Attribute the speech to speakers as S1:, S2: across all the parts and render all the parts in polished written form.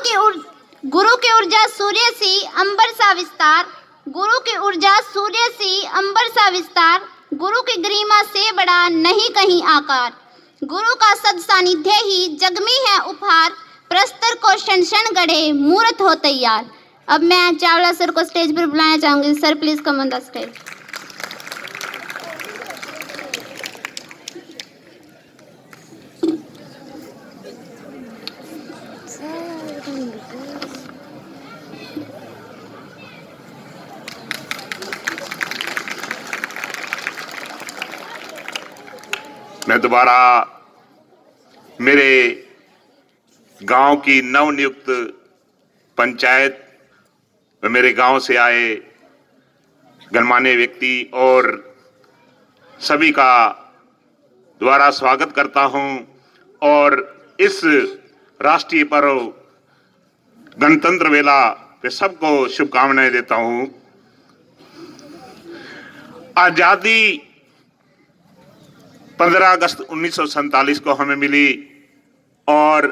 S1: गुरु की ऊर्जा सूर्य सी अंबर सा विस्तार, गुरु की ऊर्जा सूर्य सी अंबर सा विस्तार, गुरु की गरिमा से बड़ा नहीं कहीं आकार, गुरु का सद सानिध्य ही जग में है उपहार, प्रस्तर को क्षण क्षण गढ़े मूर्त हो तैयार। अब मैं चावला सर को स्टेज पर बुलाना चाहूंगी। Sir please come on the stage.
S2: मैं दोबारा मेरे गांव की नवनियुक्त पंचायत व मेरे गांव से आए गणमान्य व्यक्ति और सभी का दोबारा स्वागत करता हूं और इस राष्ट्रीय पर्व गणतंत्र मेला पे सबको शुभकामनाएं देता हूं। आजादी 15 अगस्त 1947 को हमें मिली और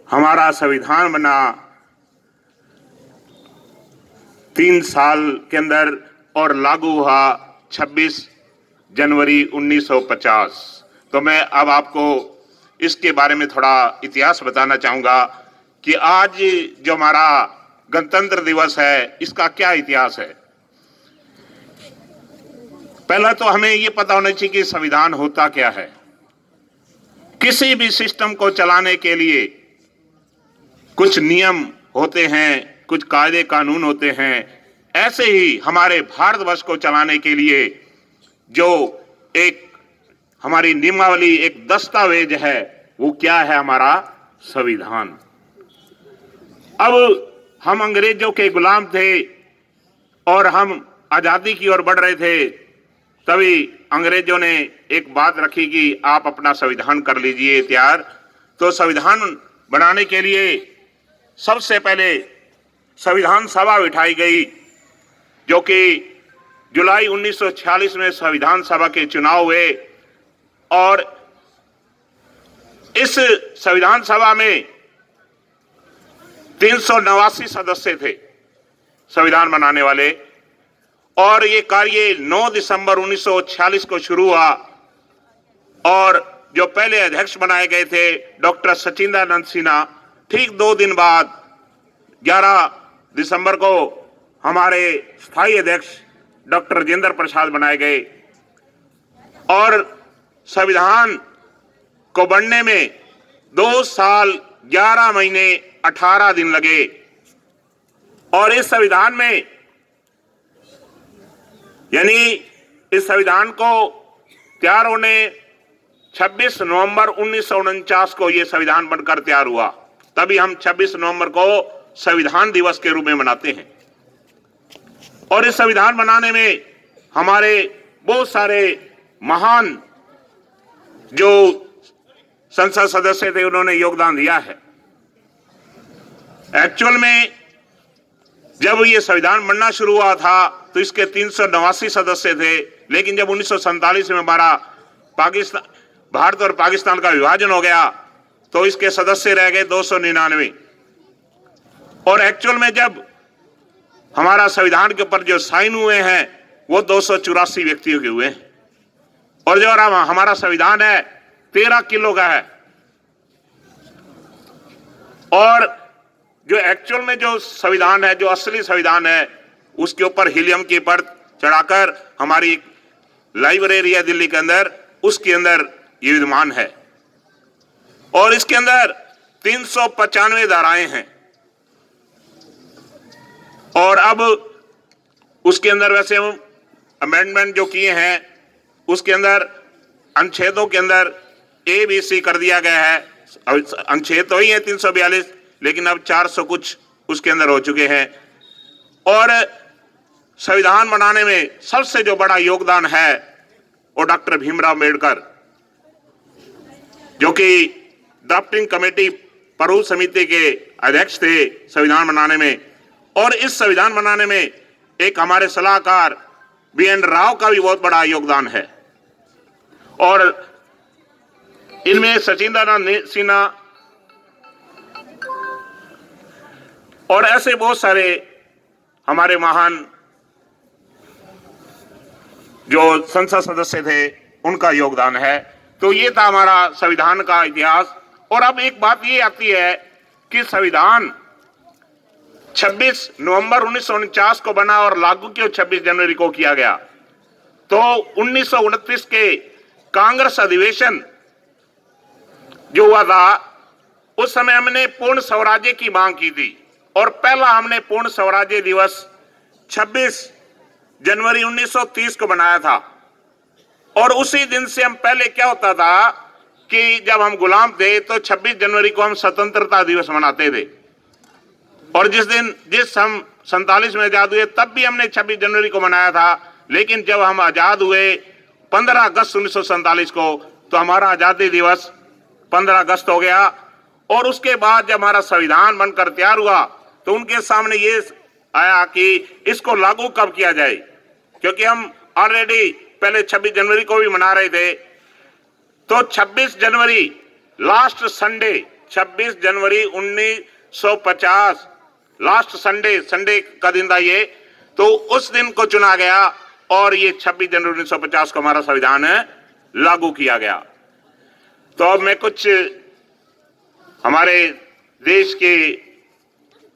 S2: हमारा संविधान बना 3 साल के अंदर और लागू हुआ 26 जनवरी 1950। तो मैं अब आपको इसके बारे में थोड़ा इतिहास बताना चाहूंगा कि आज जो हमारा गणतंत्र दिवस है इसका क्या इतिहास है। पहला तो हमें यह पता होना चाहिए कि संविधान होता क्या है। किसी भी सिस्टम को चलाने के लिए कुछ नियम होते हैं, कुछ कायदे कानून होते हैं। ऐसे ही हमारे भारतवर्ष को चलाने के लिए जो एक हमारी नियमावली, एक दस्तावेज है, वो क्या है? हमारा संविधान। अब हम अंग्रेजों के गुलाम थे और हम आजादी की ओर बढ़ रहे थे, तभी अंग्रेजों ने एक बात रखी कि आप अपना संविधान कर लीजिए तैयार। तो संविधान बनाने के लिए सबसे पहले संविधान सभा बिठाई गई, जो कि जुलाई 1946 में संविधान सभा के चुनाव हुए और इस संविधान सभा में 389 सदस्य थे संविधान बनाने वाले और ये कार्य 9 दिसंबर 1946 को शुरू हुआ और जो पहले अध्यक्ष बनाए गए थे डॉक्टर सचिंदानंद सिन्हा, ठीक 2 दिन बाद 11 दिसंबर को हमारे स्थायी अध्यक्ष डॉक्टर राजेंद्र प्रसाद बनाए गए और संविधान को बनने में 2 साल 11 महीने 18 दिन लगे और इस संविधान में यानी इस संविधान को तैयार होने 26 नवंबर 1949 को यह संविधान बनकर तैयार हुआ। तभी हम 26 नवंबर को संविधान दिवस के रूप में मनाते हैं। और इस संविधान बनाने में हमारे बहुत सारे महान जो संसद सदस्य थे उन्होंने योगदान दिया है। एक्चुअल में जब ये संविधान बनना शुरू हुआ था तो इसके 389 सदस्य थे, लेकिन जब 1947 में हमारा भारत और पाकिस्तान का विभाजन हो गया तो इसके सदस्य रह गए 299 और एक्चुअल में जब हमारा संविधान के ऊपर जो साइन हुए हैं वो 284 व्यक्तियों के हुए हैं और जो हमारा संविधान है 13 किलो का है और जो एक्चुअल में जो संविधान है, जो असली संविधान है, उसके ऊपर हीलियम की परत चढ़ाकर हमारी लाइब्रेरी है दिल्ली के अंदर, उसके अंदर ये विद्यमान है और इसके अंदर 395 धाराएं हैं और अब उसके अंदर वैसे अमेंडमेंट जो किए हैं उसके अंदर अनुच्छेदों के अंदर ए बी सी कर दिया गया है। अनुच्छेद तो ही है 342, लेकिन अब 400 कुछ उसके अंदर हो चुके हैं और संविधान बनाने में सबसे जो बड़ा योगदान है वो डॉक्टर भीमराव अम्बेडकर, जो कि ड्राफ्टिंग कमेटी परूल समिति के अध्यक्ष थे संविधान बनाने में। और इस संविधान बनाने में एक हमारे सलाहकार BN राव का भी बहुत बड़ा योगदान है और इनमें सचिंदानंद सिन्हा और ऐसे बहुत सारे हमारे महान जो संसद सदस्य थे उनका योगदान है। तो ये था हमारा संविधान का इतिहास। और अब एक बात ये आती है कि संविधान 26 नवंबर 1949 को बना और लागू क्यों 26 जनवरी को किया गया। तो 1929 के कांग्रेस अधिवेशन जो हुआ था उस समय हमने पूर्ण स्वराज्य की मांग की थी और पहला हमने पूर्ण स्वराज्य दिवस 26 जनवरी 1930 को बनाया था। और उसी दिन से हम पहले क्या होता था कि जब हम गुलाम थे तो 26 जनवरी को हम स्वतंत्रता दिवस मनाते थे। और जिस हम 47 में आजाद हुए तब भी हमने 26 जनवरी को मनाया था। लेकिन जब हम आजाद हुए 15 अगस्त 1947 को तो हमारा आजादी दिवस 15 अगस्त हो गया। और उसके बाद जब हमारा संविधान बनकर तैयार हुआ तो उनके सामने ये आया कि इसको लागू कब किया जाए, क्योंकि हम ऑलरेडी पहले 26 जनवरी को भी मना रहे थे। तो 26 जनवरी लास्ट संडे 26 जनवरी 1950 लास्ट संडे का दिन था ये। तो उस दिन को चुना गया और ये 26 जनवरी 1950 को हमारा संविधान लागू किया गया। तो अब मैं कुछ हमारे देश के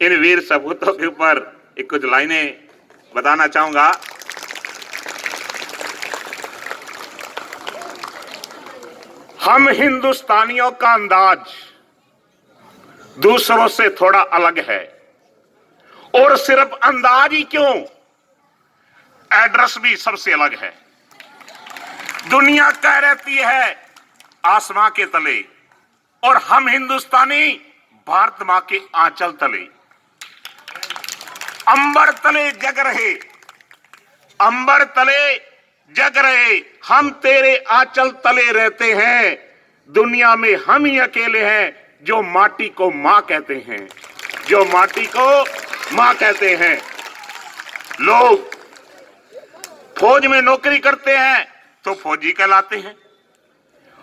S2: इन वीर सपूतों के ऊपर एक कुछ लाइनें बताना चाहूंगा। हम हिंदुस्तानियों का अंदाज दूसरों से थोड़ा अलग है और सिर्फ अंदाज ही क्यों, एड्रेस भी सबसे अलग है। दुनिया कह रहती है आसमां के तले और हम हिंदुस्तानी भारत मां के आंचल तले। अंबर तले जग रहे, अंबर तले जग रहे, हम तेरे आंचल तले रहते हैं। दुनिया में हम ही अकेले हैं जो माटी को मां कहते हैं, जो माटी को मां कहते हैं। लोग फौज में नौकरी करते हैं तो फौजी कहलाते हैं।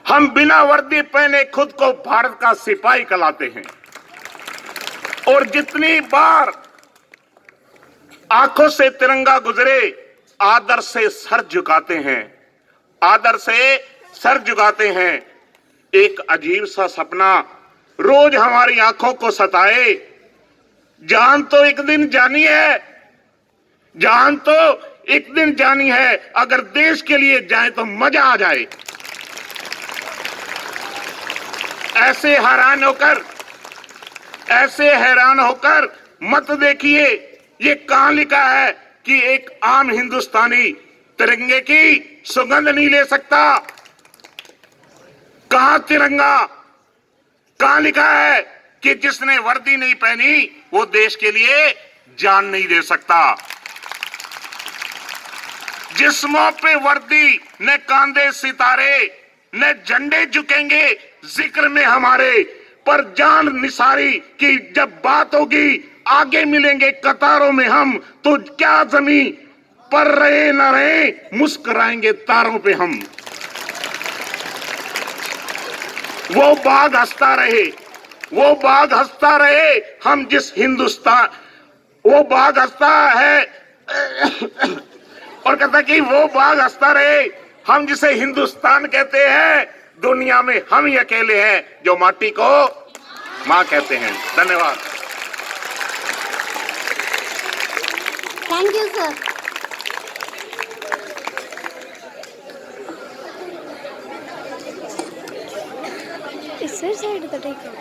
S2: हम बिना वर्दी पहने खुद को भारत का सिपाही कहलाते हैं। और जितनी बार आंखों से तिरंगा गुजरे आदर से सर झुकाते हैं, आदर से सर झुकाते हैं। एक अजीब सा सपना रोज हमारी आंखों को सताए, जान तो एक दिन जानी है, जान तो एक दिन जानी है, अगर देश के लिए जाए तो मजा आ जाए। ऐसे हैरान होकर मत देखिए ये कहां लिखा है कि एक आम हिंदुस्तानी तिरंगे की सुगंध नहीं ले सकता। कहां तिरंगा, कहां लिखा है कि जिसने वर्दी नहीं पहनी वो देश के लिए जान नहीं दे सकता। जिस्मों पे वर्दी न कांधे सितारे न झंडे झुकेंगे जिक्र में हमारे, पर जान निसारी कि जब बात होगी आगे मिलेंगे कतारों में हम, तो क्या जमीन पर रहे न रहे मुस्कुराएंगे तारों पे हम। वो बाग हंसता रहे, वो बाग हंसता रहे, हम जिस हिंदुस्तान, वो बाग हंसता है और कहता कि वो बाग हंसता रहे, हम जिसे हिंदुस्तान कहते हैं, दुनिया में हम ही अकेले हैं जो माटी को मां कहते हैं। धन्यवाद।
S1: Thank you sir.
S3: इस साइड का ठीक है।